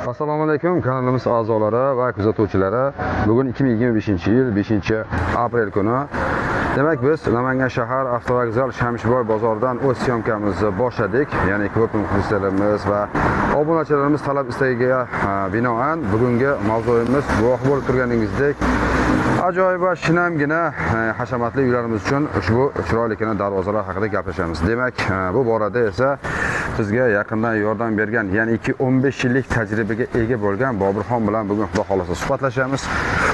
Assalomu alaykum kanalimiz a'zolari va kuzatuvchilari. Bugun 2025-yil 5-aprel kuni. Demak, biz Namangan shahar avtovokzal Shamshboy bozoridan o'z syomkamizni boshladik. Ya'ni ko'p muxlislarimiz va obunachilarimiz talab istagiga binoan bugungi mavzuimiz guvoh bo'lib turganingizdek ajoyib va shinamgina hashamatli uylarimiz uchun ushbu chiroylikina darvozalar haqida gaplashamiz. Demak, bu borada esa bizga yaqindan yordam bergan, ya'ni 15 yillik tajribaga ega bo'lgan Bobirxon bilan bugun xudo xolasa suhbatlashamiz.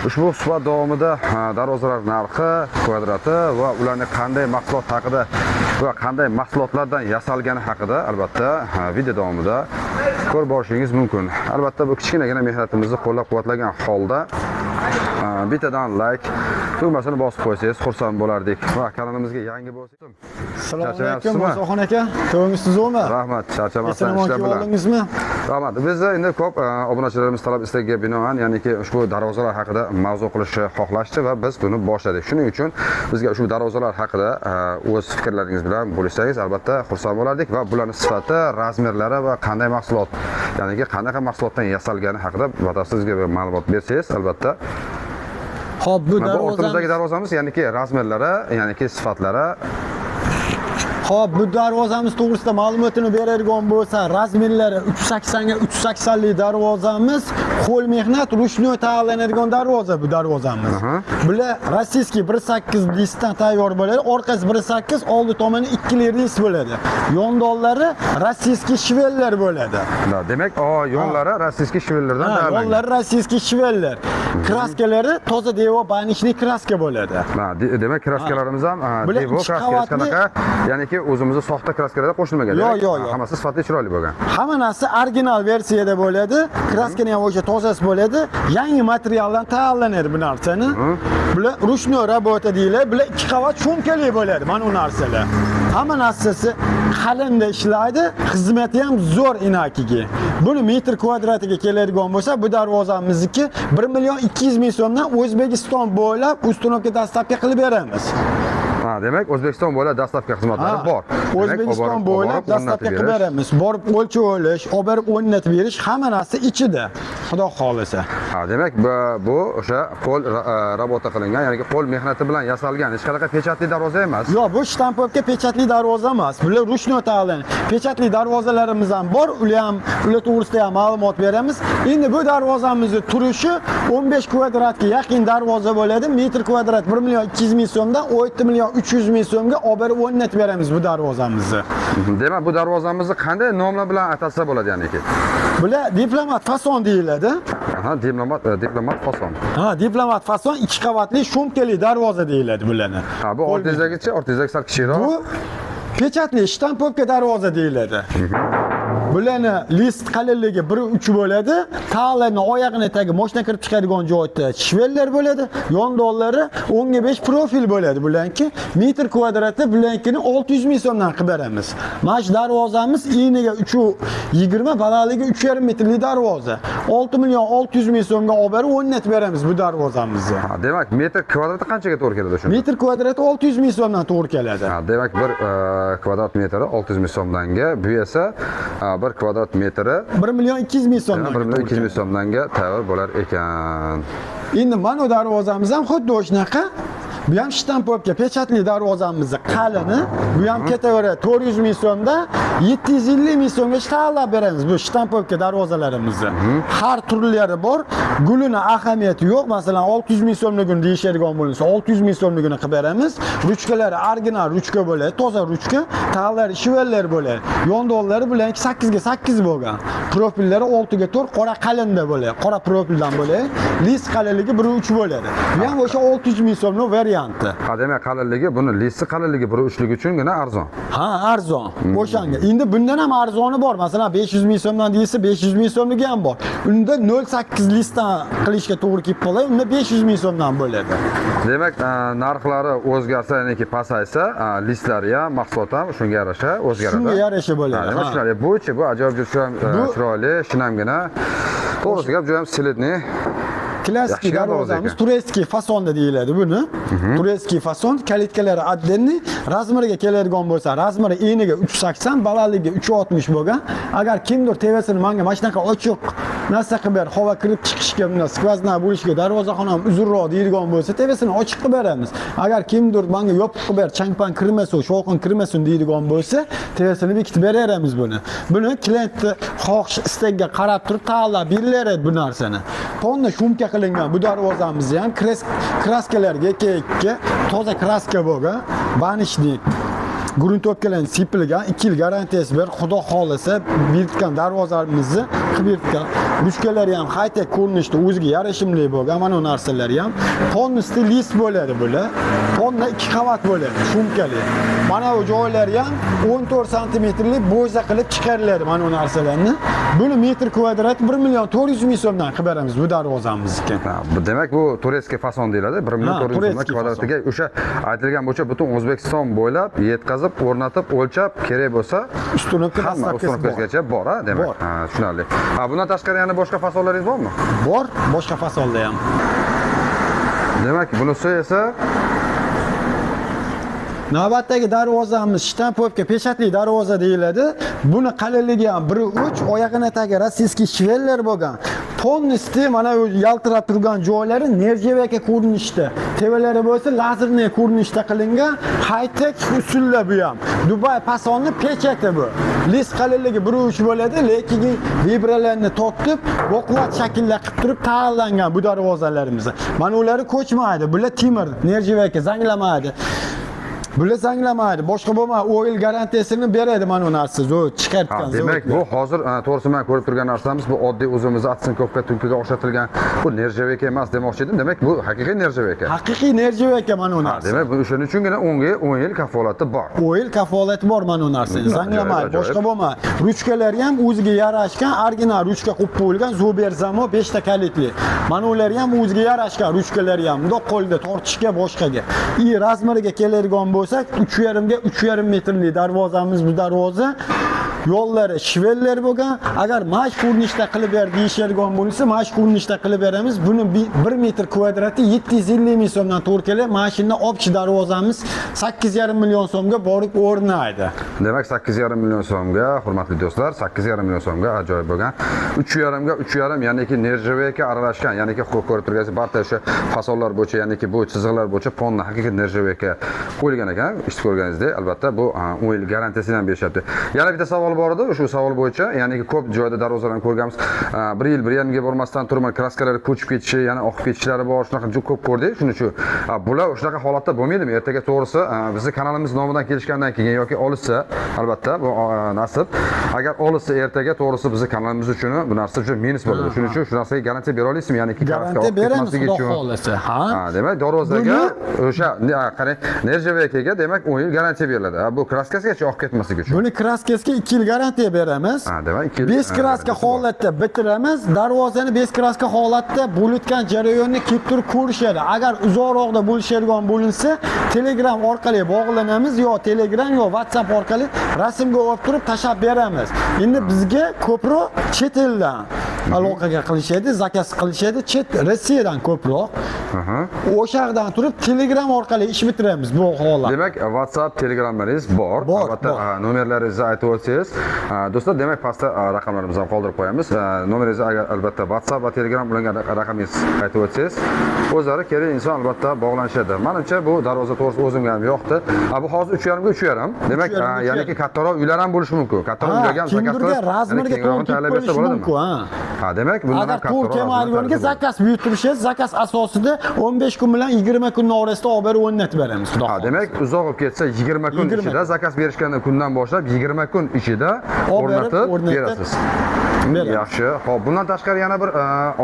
Ushbu suhbat davomida darvozalar narxi, kvadrati va ularning qanday mahsulot haqida va qanday mahsulotlardan yasalgani haqida albatta video davomida ko'rib borishingiz mumkin. Albatta bu kichkinagina mehnatimizni qo'llab-quvvatlagan holda bittadan like tugmasini bosib qo'ysangiz xursand bo'lardik. Va kanalimizga yangi bo'lsangiz. Assalomu alaykum Musoxon aka. To'g'risizmi? Rahmat, charchamasdan ishlar bilan. Rahmat. Biz endi ko'p obunachilarimiz talab istagiga binoan, ya'niki ushbu darvozalar haqida mavzu qilishni xohlashdi va biz buni boshladik. Shuning uchun bizga ushbu darvozalar haqida o'z fikrlaringiz bilan bo'lishsangiz albatta xursand bo'lardik va bularning sifati, razmerlari va qanday mahsulot, ya'ni qanaqa mahsulotdan yasalgani haqida batafsil bizga ma'lumot bersangiz albatta. Xo'p, bu o'rtamizdagi darvozamiz, ya'niki razmerlari, ya'niki sifatlari. Xo'p, bu darvozamiz to'g'risida ma'lumotini beradigan bo'lsa, razmerlari 380 ga 380 lik darvozamiz, qo'l mehnat, ruchnoy tayyorlanadigan darvoza bu darvozamiz. Bular rossiyskiy 1.8 listdan tayyor bo'ladi, orqasi 1.8, oldi tomoni 2 list bo'ladi. Yondollari rossiyskiy shvellar bo'ladi. Demak, yonlari rossiyskiy shvellardan tayyorlangan. Yonlari rossiyskiy shvellar. Kraskalari toza devo banishli kraska bo'ladi. Demak, kraskalarimiz ham devo kraska qanaqa, ya'ni o'zimizni soxta kraskalarga qo'shilmagan. Yo'q. Hammasi sifatli chiroyli bo'lgan. Hamma narsa original versiyada bo'ladi. Kraskani ham o'sha tozasi bo'ladi. Yangi materialdan tayyorlanadi bu narsani. Bular ruchnoy работа deyiladi. Bular 2 qavat shumkali bo'ladi. Mana bu narsalar. Hamma narsasi qalinda ishlaydi, xizmati ham zo'r inakiga. Buni metr kvadratiga keladigan bo'lsa, bu darvozamizniki 1.200.000 so'mdan O'zbekiston bo'ylab ustunovka dastavka qilib beramiz. Demak, O'zbekiston bo'ylab dastavka xizmatlari bor. O'zbekiston bo'ylab dastavka qilib beramiz. Borib o'lchov olish, olib borib o'rnatib berish, hamma narsa ichida. Xudo xolisa. Demak, bu o'sha qo'l работа qilingan, ya'ni qo'l mehnati bilan yasalgan, hech qanaqa pechatli darvoza emas. Yo'q, bu shtampovka pechatli darvoza emas. Bular ruchnoy tayyorlangan. Pechatli darvozalarimiz ham bor, ular to'g'risida ham ma'lumot beramiz. Endi bu darvozamizning turishi 15 kvadratga yaqin darvoza bo'ladi. Metr kvadrat 1.200.000 so'mdan 17.300.000 so'mga olib borib o'rnatib beramiz bu darvozamizni. Demak, bu darvozamizni qanday nomlar bilan atalsa bo'ladi, ya'niki? Bular diplomat fason deyiladi. Diplomat fason. Diplomat fason 2 qavatli shumkali darvoza deyiladi bularni. Bu o'rtadagi sal kichikroq. Bu pechatli shtampovka darvoza deyiladi. Bularni list qalinligi 1.3 bo'ladi. Tag'larni oyog'ini tagi mashina kirib chiqadigan joyda shvellar bo'ladi. Yondollari 10/5 profil bo'ladi bularniki. Metr kvadrati bularnikini 600.000 so'mdan qilib beramiz. Mana darvozamiz eniga 3.20, balandligi 3.5 metrli darvoza. 6.600.000 so'mga olib borib o'rnatib beramiz bu darvozamizni. Demak, metr kvadrati qanchaga to'g'ri keladi shunda? Metr kvadrati 600.000 so'mdan to'g'ri keladi. Demak, 1 kvadrat metri 600.000 so'mdanga, bu esa 1 kvadrat metri 1.200.000 so'mdan. 1.200.000 so'mdanga tayyor bo'lar ekan. Endi mana darvozamiz ham xuddi o'shanaqa. Bu ham shtampovka pechatli darvozamizni qalini. Bu ham ketaveradi 400.000 so'mda 750.000 so'mga tayyorlab beramiz bu shtampovka darvozalarimizni. Har turlari bor. Gulini ahamiyati yo'q. Masalan, 600.000 so'mligini deyishadigan bo'lsa, 600.000 so'mligini qilib beramiz. Ruchkalari original ruchka bo'ladi, toza ruchka, tag'lari shvellar bo'ladi. Yondollari bilan 8 ga 8 bo'lgan. Profillari 6 ga 4 qora qalinda bo'ladi. Qora profildan bo'ladi. List qalinligi 1.3 bo'ladi. Bu ham o'sha 600.000 so'mning varianti. Demak, qalinligi, buni listi qalinligi 1.3 ligi uchungina arzon. Arzon. O'shanga. Endi bundan ham arzoni bor. Masalan, 500.000 so'mdan deysa, 500.000 so'mligi ham bor. Unda 0.8 listdan qilishga to'g'ri kelib qoladi. Unda 500.000 so'mdan bo'ladi. Demak, narxlari o'zgarsa, ya'ni pasaysa, listlari ham, mahsulot ham shunga yarasha o'zgaradi. Shunga yarasha bo'ladi. Demak, shunday. Bu ajoyib chiroyli, shinamgina. To'g'risi gap juda ham silitniy. Klassik darvozamiz turistskiy fasonda deyiladi buni. Turistskiy fason, kalitkalari addenni, razmeriga keladigan bo'lsa, razmeri eniga 380, balandligi 360 bo'lgan. Agar kimdir TV'sini menga mana shunaqa ochiq narsa qilib ber, havo kirib chiqishga, bunda skvozna bo'lishga, darvozaxonam uzunroq deydigan bo'lsa, tevasini ochiq qilib beramiz. Agar kimdir menga yopiq qilib ber, changpan kirmasin, shovqin kirmasin deydigan bo'lsa, tevasini bekitib beramiz buni. Buni klientni xohish istagiga qarab turib tanlab beriladi bu narsani. Tonna shumka qilingan bu darvozamizni ham kraskalarga eka toza kraska bo'lgan, banishnik grunt o'pkalarni sipilgan 2 yil garantiyasi bor. Xudo xolasa bertgan darvozamizni qilib bertgan. Ruchkalari ham high-tech ko'rinishda o'ziga yarashimli bo'lgan. Mana bu narsalari ham tonnisti list bo'ladi bular. Tonna 2 qavat bo'ladi, shumkali. Mana bu joylari ham 14 santimetrlik bo'za qilib chiqariladi mana bu narsalarni. Buni metr kvadrat 1 million 400 ming so'mdan qilib beramiz bu darvozamizni. Demak bu turetskiy fason deyiladi. 1 million 400 ming so'm kvadratiga o'sha aytilgan bo'yicha butun O'zbekiston bo'ylab yetkazib, o'rnatib, o'lchab, kerak bo'lsa, ustunovkagacha bor, demak. Ha, tushunarli. Bundan tashqari yana boshqa fasonlaringiz bormi? Bor, boshqa fasonlar ham. Demak, bunisi esa navbatdagi darvozamiz shtampovka pechatli darvoza deyiladi. Buni qalinligi ham 1.3, oyog'ini tagi rossiyskiy shveller bo'lgan. Polnisti mana bu yaltirab turgan joylari nerjevaka ko'rinishda. Tevalari bo'lsa lazerli ko'rinishda qilingan high-tech usullar bu ham. Dubay fasonni pechati bu. Lis qalinligi 1.3 bo'ladi, lekin vibralarni tortib, baquvvat shaklda qilib turib tayyorlangan bu darvozalarimiz. Mana ular ko'chmaydi. Bular temir, nerjevaka zanglamaydi. Bular zanglamaydi. Boshqa bo'lma, oil garantiyasini beradi mana bu narsa. Chiqartgan. Demak, bu hozir to'g'risi men ko'rib turgan narsamiz bu oddiy o'zimizni atsinkovka tunkiga o'xshatilgan bu nerjevaka emas demoqchi edim. Demak, bu haqiqiy nerjevaka. Haqiqiy nerjevaka mana bu narsa. Demak, bu shuning uchungina unga 10 yil kafolati bor. Oil kafolati bor mana bu narsa. Zanglamaydi. Boshqa bo'lma. Ruchkalari ham o'ziga yarashgan, original ruchka qo'yib qo'yilgan Zoberzamo 5 ta kalitli. Mana ular ham o'ziga yarashgan ruchkalari ham. Bundoq qo'lda tortishga boshqaga. Razmeriga keladigan bo'lsak 3,5 ga 3,5 metrli darvozamiz bu darvoza. Yo'llari shveller bo'lgan. Agar mash ko'rinishda qilib ber deyishadigan bo'lsa, mash ko'rinishda qilib beramiz. Buni 1 metr kvadrati 750 ming so'mdan to'rkali mashina opchi darvozamiz 8,5 million so'mga borib o'rnaydi. Demak, 8,5 million so'mga, hurmatli do'stlar, 8,5 million so'mga ajoyib bo'lgan. 3,5 ga 3,5, ya'niki nerjevaka aralashgan, ya'niki ko'rib turgansiz, barcha o'sha fasonlar bo'yicha, ya'niki bu chiziqlar bo'yicha fonni haqiqiy nerjevaka qo'yilgan ekan. Eshitib ko'rganingizdek, albatta bu 10 yil garantiyasini ham berishyapti. Yana bitta savol bor edi, shu savol bo'yicha, ya'ni ko'p joyda darvozalarni ko'rganmiz. 1 yil 1,5 yilga bormasdan turib kraskalar ko'chib ketishi, yana oqib ketishlari bor, shunaqa juda ko'p ko'rdik. Shuning uchun bular shunaqa holatda bo'lmaydimi? Ertaga to'g'risi bizning kanalimiz nomidan kelishgandan keyin yoki olishsa, albatta bu nasib. Agar olishsa ertaga to'g'risi bizning kanalimiz uchun bu narsa juda minus bo'ladi. Shuning uchun shu narsaga garantiya bera olasizmi? Ya'ni kraska oqib ketmasligi uchun. Ha, demak, darvozaga o'sha qarang, nerjevakaga demak 10 yil garantiya beriladi. Bu kraskasigacha oqib ketmasligi uchun. Buni kraskasiga 2 yil garantiya beramiz. Demak, 2 yil. Bez kraska holatda bitiramiz. Darvozani bez kraska holatda bo'layotgan jarayonni kelib turib ko'rishadi. Agar uzoqroqda bo'lishadigan bo'linsa, Telegram orqali bog'lanamiz yo Telegram yo WhatsApp orqali rasmga olib turib tashab beramiz. Endi bizga ko'proq chet eldan aloqaga qilishadi, zakaz qilishadi, chet Rossiyadan ko'proq. O'sha yerdan turib Telegram orqali ish bitiramiz bu holat. Demak, WhatsApp, Telegramlaringiz bor. Albatta, nomerlaringizni aytib o'tsangiz, do'stlar, demak, pastda raqamlarimizni ham qoldirib qo'yamiz. Nomeringizni agar albatta WhatsApp va Telegram bilan raqamingizni aytib o'tsangiz, o'zlari kerak inson albatta bog'lanishadi. Menimcha bu darvoza to'g'risi o'zimga ham yoqdi. Bu hozir 3,5 ga 3,5. Demak, ya'niki kattaroq uylar ham bo'lishi mumkin. Kattaroq uylarga ham zakaz qilib, razmeriga to'g'ri bo'lishi mumkin. Demak, bundan ham kattaroq. Agar kelmaydiganiga zakaz buyurtirishingiz, zakaz asosida 15 kun bilan 20 kun orasida olib berib o'rnatib beramiz. Demak, uzoq bo'lib ketsa 20 kun ichida, zakaz berishgan kundan boshlab 20 kun ichida o'rnatib berasiz. Yaxshi. Xo'p, bundan tashqari yana bir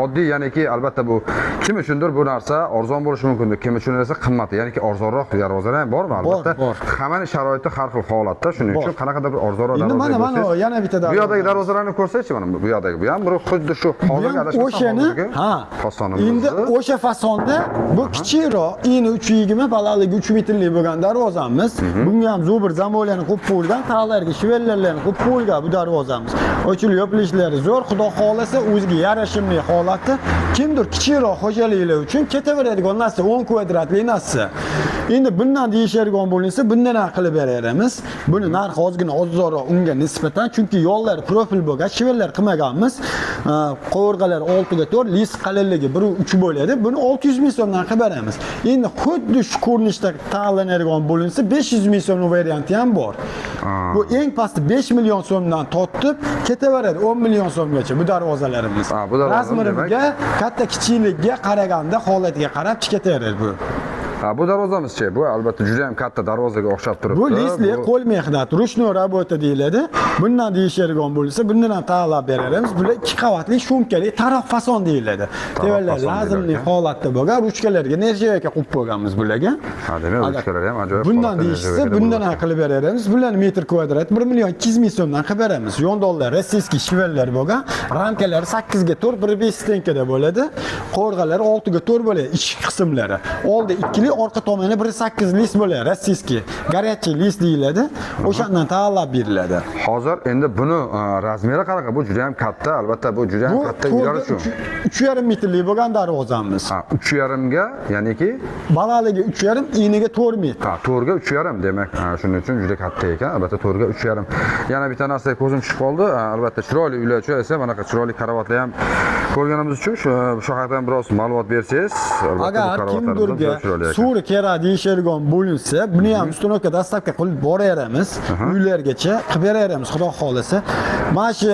oddiy, ya'niki albatta bu kim uchundir bu narsa arzon bo'lishi mumkin, kim uchun esa qimmat, ya'niki arzonroq darvozalar ham bormi? Albatta. Hammaning sharoiti har xil holatda, shuning uchun qanaqadir bir arzonroq darvoza. Endi mana yana bitta darvoza. Bu yerdagi darvozalarni ko'rsaychi, mana bu yerdagi. Bu ham bir xuddi shu hozirgi o'shani, fasonimiz. Endi o'sha fasonda bu kichikroq, eni 320, balandligi 3 metrli bo'lgan darvozamiz. Bunga ham Zoberzamo qo'yib qo'yilgan, tag'larga shvellerlarni qo'yib qo'yilgan bu darvozamiz. Ochilib yopilishlar imkoniyatlari zo'r, xudo xolasa o'ziga yarashimli holatda kimdir kichikroq xo'jaliklar uchun ketaveradigan narsa 10 kvadratli narsa. Endi bundan deyishadigan bo'linsa, bundan ham qilib beramiz. Buni narxi ozgina ozroq unga nisbatan, chunki yo'llar profil bo'lgan, shivellar qilmaganmiz. Qovurg'alar 6 ga 4, list qalinligi 1.3 bo'ladi. Buni 600 ming so'mdan qilib beramiz. Endi xuddi shu ko'rinishda tanlanadigan bo'linsa 500 ming so'mning varianti ham bor. Bu eng pasti 5 million so'mdan tortib ketaveradi 10 million so'mgacha bu darvozalarimiz. Bu darvoza razmeriga, katta kichikligiga qaraganda holatiga qarab ketaveradi bu. Bu darvozamiz-chi? Bu albatta juda ham katta darvozaga o'xshab turibdi. Bu listli qo'l mehnati, ruchnoy работа deyiladi. Bundan deyishadigan bo'lsa, bundan ham tayyorlab beramiz. Bular 2 qavatli shumkali taroq fason deyiladi. Tevalar lazimli holatda bo'lgan ruchkalarga nerjavaka qo'yib qo'yganmiz bularga. Ha, demak ruchkalar ham ajoyib. Bundan deyishsa, bundan ham qilib beramiz. Bularni metr kvadrat 1 million 200 ming so'mdan qilib beramiz. Yondollar rossiyskiy shivellar bo'lgan, ramkalari 8 ga 4, 1.5 tenkada bo'ladi. Qo'rg'alari 6 ga 4 bo'ladi, ichki qismlari. Oldi 2 orqa tomoni 1.8 list bo'ladi, rossiyskiy. Горячий list deyiladi. O'shandan tayyorlab beriladi. Hozir endi buni razmeri qanaqa? Bu juda ham katta, albatta bu juda ham katta uylar uchun. 3,5 metrlik bo'lgan darvozamiz. Ha, 3,5 ga, ya'niki balandligi 3,5, eniga 4 metr. Ha, 4 ga 3,5 demak. Shuning uchun juda katta ekan. Albatta 4 ga 3,5. Yana bitta narsaga ko'zim tushib qoldi. Albatta chiroyli uylar uchun esa bunaqa chiroyli karavotlar ham ko'rganimiz uchun shu haqida ham biroz ma'lumot bersangiz, albatta bu karavotlarimiz suvri kerak deyishadigan bo'linsa, buni ham uстановка dastavka qilib boraveramiz. Uylargacha qilib beramiz, xudo xolasa. Mana shu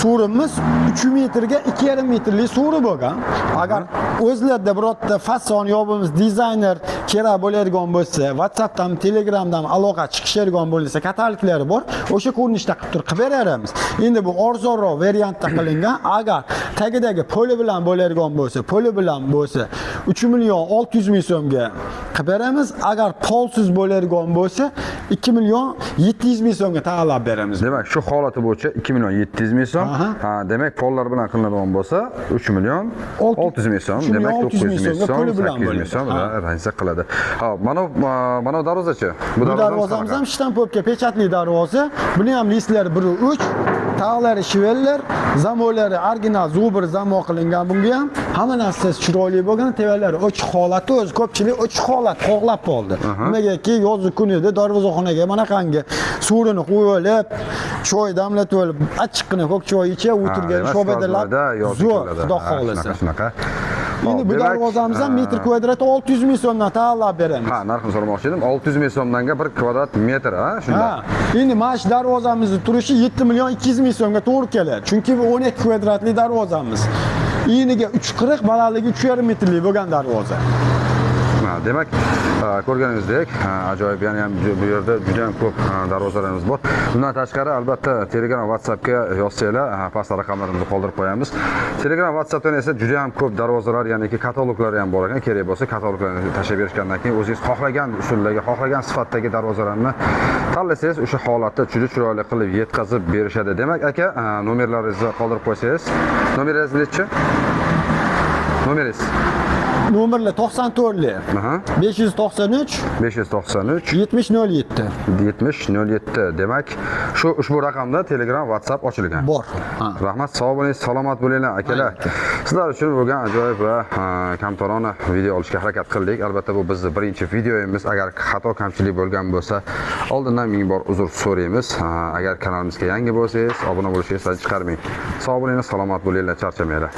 surimiz 3 metrga 2,5 metrlik suri bo'lgan. Agar o'zlarda birorta fason yobimiz dizayner kerak bo'ladigan bo'lsa, WhatsAppdan, Telegramdan aloqa chiqishadigan bo'lsa, kataloglari bor. O'sha ko'rinishda qilib beramiz. Endi bu arzonroq variantda qilingan. Agar tagidagi poli bilan bo'ladigan bo'lsa, 3 million 600 ming so'mga qilib beramiz. Agar polsiz bo'ladigan bo'lsa, 2 million 700 ming so'mga tayyorlab beramiz. Demak, shu holati bo'yicha 2 million 700 ming so'm. Ha, demak, pollar bilan qilinadigan bo'lsa, 3 million 600 ming so'm, demak 900 ming so'm, 800 ming so'm raznika qiladi. Ha, mana darvozachi. Bu darvozamiz ham shtampovka pechatli darvoza. Buni ham listlari 1.3, tag'lari shivellar, zamolari original zubr zamo qilingan. Bunga ham hamma narsa chiroyli bo'lgan, tevalari ochiq holatda, o'z ko'pchilik ochiq holat qo'g'lab qoldi. Nimagaki yozuv kunida darvozaxonaga manaqangi suvini qo'yib olib, choy damlatib olib, achchiqqina ko'k choy ichib o'tirgan shobadalar zo'r, xudo xolasa. Shunaqa. Endi bu darvozamiz ham metr kvadrat 600 ming so'mdan tayyorlab beramiz. Ha, narxini so'ramoqchi edim. 600 ming so'mdanga 1 kvadrat metr, ha, shunda. Ha, endi mana shu darvozamizning turishi 7 million 200 ming so'mga to'g'ri keladi. Chunki bu 12 kvadratli darvozamiz. Eniga 3.40, balandligi 3,5 metrlik bo'lgan darvoza. Demak, ko'rganingizdek, ajoyib, ya'ni ham bu yerda juda ham ko'p darvozalarimiz bor. Bundan tashqari albatta Telegram, WhatsAppga yozsanglar, pastda raqamlarimizni qoldirib qo'yamiz. Telegram, WhatsAppdan esa juda ham ko'p darvozalar, ya'niki kataloglar ham bor ekan. Kerak bo'lsa, kataloglarni tashlab berishgandan keyin o'zingiz xohlagan usuldagi, xohlagan sifatdagi darvozalarni tanlasangiz, o'sha holatda juda chiroyli qilib yetkazib berishadi. Demak, aka, nomerlaringizni qoldirib qo'ysangiz, nomeringiz nechi? Nomeringiz Nomerlar 94li. 593 593 7007. Demak, ushbu raqamda Telegram, WhatsApp ochilgan. Bor. Rahmat, sog' bo'ling, salomat bo'linglar akalar. Sizlar uchun bo'lgan ajoyib va kamtarona video olishga harakat qildik. Albatta bu bizning birinchi videomiz. Agar xato kamchilik bo'lgan bo'lsa, oldindan ming bor uzr so'raymiz. Agar kanalimizga yangi bo'lsangiz, obuna bo'lishingizni chiqarmang. Sog' bo'linglar, salomat bo'linglar, charchamanglar.